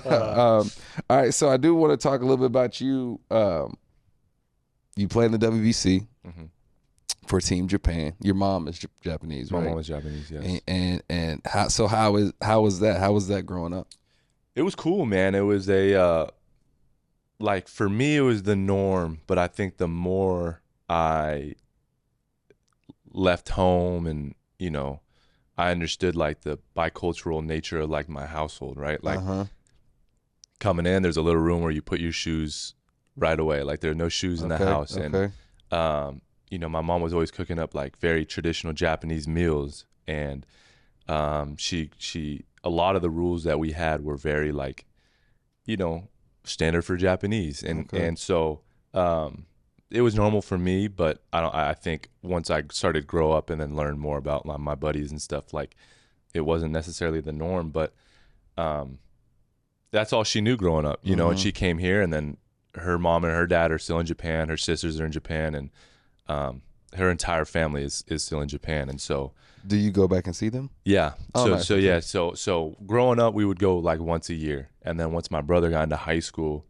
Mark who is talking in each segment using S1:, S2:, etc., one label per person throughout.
S1: All right, so I do want to talk a little bit about you. You played in the WBC for Team Japan. Your mom is Japanese, right?
S2: My mom is Japanese, yes.
S1: And how was that? How was that growing up?
S2: It was cool, man. It was like for me, it was the norm. But I think the more I left home and I understood like the bicultural nature of like my household, right? Like coming in, there's a little room where you put your shoes right away. Like there are no shoes in the house. And my mom was always cooking up like very traditional Japanese meals. And she a lot of the rules that we had were very like, standard for Japanese. And so it was normal for me, but I think once I started to grow up and then learn more about my buddies and stuff, like it wasn't necessarily the norm, but that's all she knew growing up, and she came here, and then her mom and her dad are still in Japan, her sisters are in Japan, and her entire family is still in Japan. And so
S1: do you go back and see them?
S2: Yeah.
S1: Oh, nice.
S2: So growing up, we would go like once a year, and then once my brother got into high school,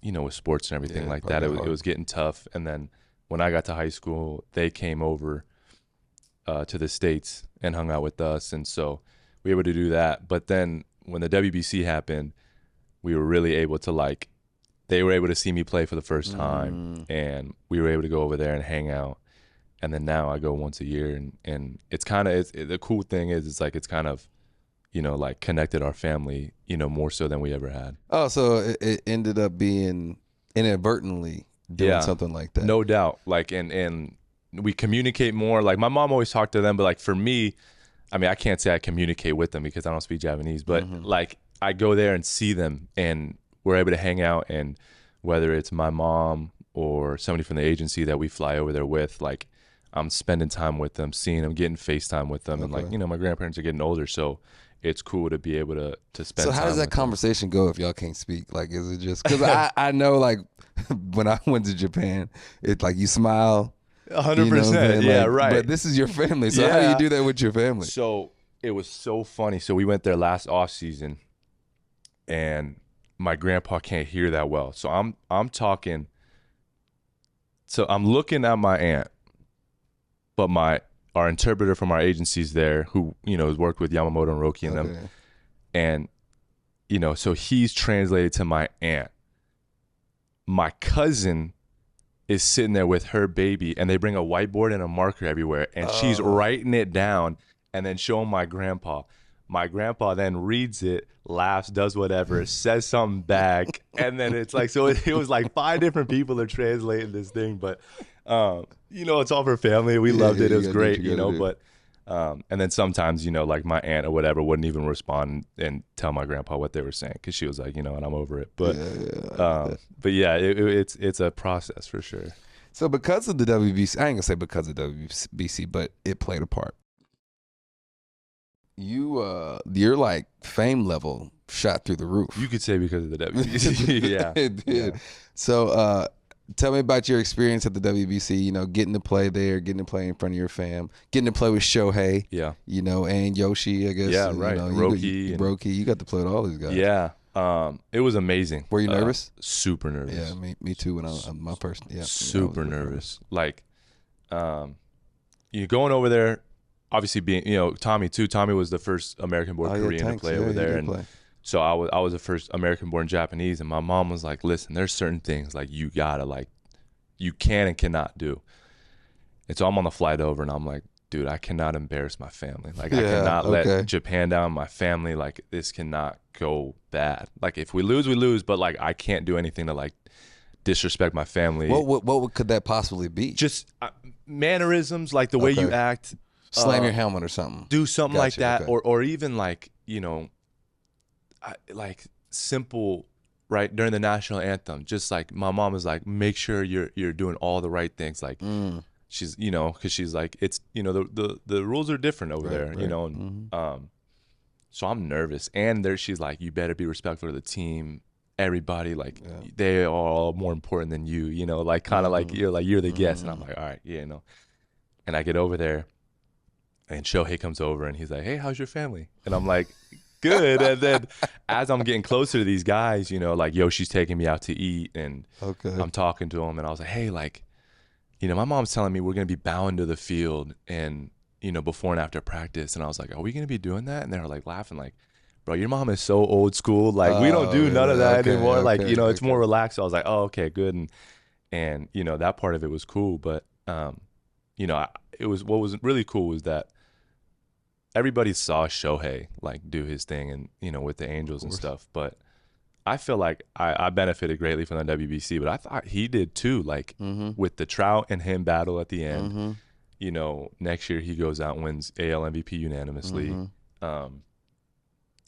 S2: with sports and everything like that, it was getting tough. And then when I got to high school, they came over to the States and hung out with us. And so we were able to do that. But then when the WBC happened, we were really able to they were able to see me play for the first time, and we were able to go over there and hang out. And then now I go once a year, and it's kind of, the cool thing is it's kind of, like connected our family, more so than we ever had.
S1: Oh, so it ended up being inadvertently doing something like that.
S2: No doubt. Like, and we communicate more. Like my mom always talked to them, but like for me, I mean, I can't say I communicate with them because I don't speak Japanese, but like I go there and see them, and we're able to hang out. And whether it's my mom or somebody from the agency that we fly over there with, like I'm spending time with them, seeing them, getting FaceTime with them. And like, my grandparents are getting older, so it's cool to be able to spend time.
S1: So how does that conversation go if y'all can't speak? Like, is it just, because I know like when I went to Japan, it's like you smile.
S2: 100%. Yeah, right.
S1: But this is your family. So how do you do that with your family?
S2: So it was so funny. So we went there last off season, and my grandpa can't hear that well. So I'm talking. So I'm looking at my aunt, but our interpreter from our agency's there, who has worked with Yamamoto and Roki and them, and so he's translated to my aunt. My cousin is sitting there with her baby, and they bring a whiteboard and a marker everywhere, and she's writing it down and then showing my grandpa. My grandpa then reads it, laughs, does whatever, says something back, and then it's like, so it was like 5 different people are translating this thing, but it's all for family. We loved it. It was great, but and then sometimes, like my aunt or whatever wouldn't even respond and tell my grandpa what they were saying, because she was like, and I'm over it. But it's a process for sure.
S1: So because of the WBC, I ain't gonna say because of WBC, but it played a part. Your like fame level shot through the roof.
S2: You could say because of the WBC. Yeah.
S1: It did. Yeah. So tell me about your experience at the WBC, getting to play there, getting to play in front of your fam, getting to play with Shohei.
S2: Yeah.
S1: And Yoshi, I guess.
S2: Yeah, right.
S1: Roki. You got to play with all these guys.
S2: Yeah. It was amazing.
S1: Were you nervous?
S2: Super nervous.
S1: Yeah, me too when I'm my person. Yeah.
S2: Super nervous. Like you going over there, obviously being, Tommy too. Tommy was the first American-born Korean to play over there, and so I was the first American-born Japanese. And my mom was like, "Listen, there's certain things like you gotta you can and cannot do." And so I'm on the flight over, and I'm like, "Dude, I cannot embarrass my family. Like I cannot let Japan down. My family, like this cannot go bad. Like if we lose, we lose. But like I can't do anything to like disrespect my family."
S1: What could that possibly be?
S2: Just mannerisms, like the way you act.
S1: Slam your helmet or something.
S2: Do something like that, or even like like simple, right, during the national anthem. Just like my mom was like, make sure you're doing all the right things. Like she's because she's like, it's the rules are different over there, and so I'm nervous, and she's like, you better be respectful of the team. Everybody, like they are all more important than you, like kind of like you're the guest, and I'm like, all right, and I get over there. And Shohei comes over and he's like, "Hey, how's your family?" And I'm like, good. And then as I'm getting closer to these guys, you know, like Yoshi's taking me out to eat, and I'm talking to him, and I was like, hey, like, you know, my mom's telling me we're going to be bowing to the field and, you know, before and after practice. And I was like, are we going to be doing that? And they were like laughing, like, bro, your mom is so old school. Like, we don't do none of that anymore. Like, you know, it's more relaxed. So I was like, oh, okay, good. And, you know, that part of it was cool. But, you know, what was really cool was that everybody saw Shohei, like, do his thing and, you know, with the Angels and stuff. But I feel like I benefited greatly from the WBC, but I thought he did too, like, with the Trout and him battle at the end. You know, next year he goes out and wins AL MVP unanimously.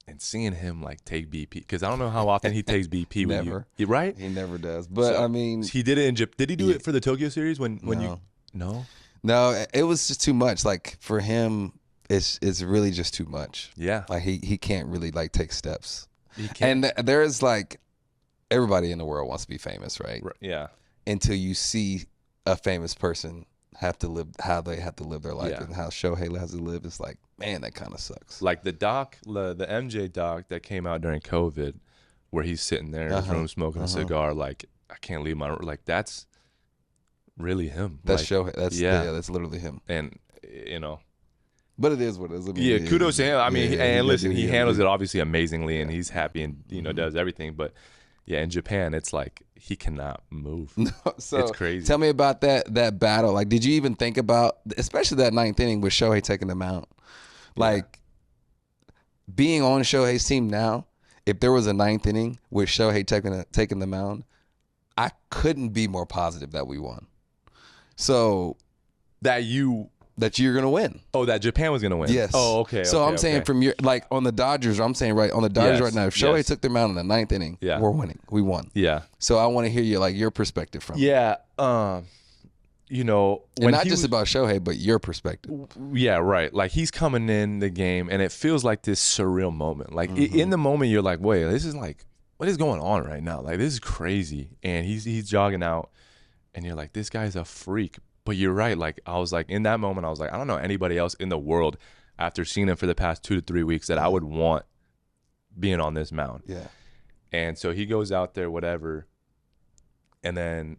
S2: And seeing him, like, take BP, because I don't know how often he takes BP with
S1: Never.
S2: you. Right?
S1: He never does. But, so, I mean.
S2: He did it in Japan. Did he do it for the Tokyo series when you. No?
S1: No, it was just too much. Like, for him, it's really just too much.
S2: Yeah.
S1: Like, he can't really, like, take steps.
S2: He can't.
S1: And there's, like, everybody in the world wants to be famous, right?
S2: Yeah. Until
S1: you see a famous person have to live how they have to live their life, and how Shohei has to live. It's like, man, that kind of sucks.
S2: Like the MJ doc that came out during COVID, where he's sitting there in his room smoking a cigar, like, I can't leave my room. Like, that's really him.
S1: That's
S2: like,
S1: Shohei. That's literally him.
S2: And, you know.
S1: But it is what it is. I mean,
S2: kudos to him. I mean, and listen, he handles it obviously amazingly, and he's happy and, you know, does everything. But yeah, in Japan, it's like he cannot move. No,
S1: so
S2: it's crazy.
S1: Tell me about that battle. Like, did you even think about, especially that ninth inning with Shohei taking them out? Like, being on Shohei's team now, if there was a ninth inning with Shohei taking the mound, I couldn't be more positive that we won. So
S2: that
S1: you're going to win.
S2: Oh, that Japan was going to win.
S1: Yes.
S2: Oh, okay.
S1: So I'm saying from your, like, on the Dodgers, I'm saying on the Dodgers right now, if Shohei took them out in the ninth inning, we're winning. We won.
S2: Yeah.
S1: So I want to hear your perspective from it.
S2: Yeah. You know,
S1: and not just about Shohei, but your perspective.
S2: Yeah, right. Like, he's coming in the game, and it feels like this surreal moment. Like, in the moment, you're like, wait, this is like, what is going on right now? Like, this is crazy. And he's jogging out, and you're like, this guy's a freak. But you're right. Like, I was like, in that moment, I was like, I don't know anybody else in the world after seeing him for the past 2 to 3 weeks that I would want being on this mound.
S1: Yeah.
S2: And so he goes out there, whatever. And then,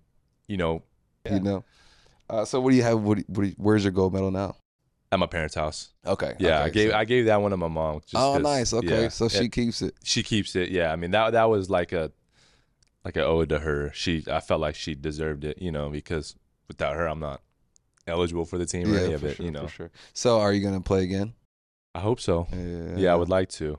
S2: you know.
S1: Yeah. You know. So what do you have? Where's your gold medal now?
S2: At my parents' house.
S1: Okay.
S2: Yeah,
S1: okay,
S2: I gave that one to my mom.
S1: Just nice. Okay. Yeah, so she keeps it.
S2: She keeps it. Yeah. I mean, that was like an ode to her. I felt like she deserved it, you know, because without her, I'm not eligible for the team or any of it,
S1: sure,
S2: you know.
S1: For sure. So are you going to play again?
S2: I hope so. Yeah, I would like to.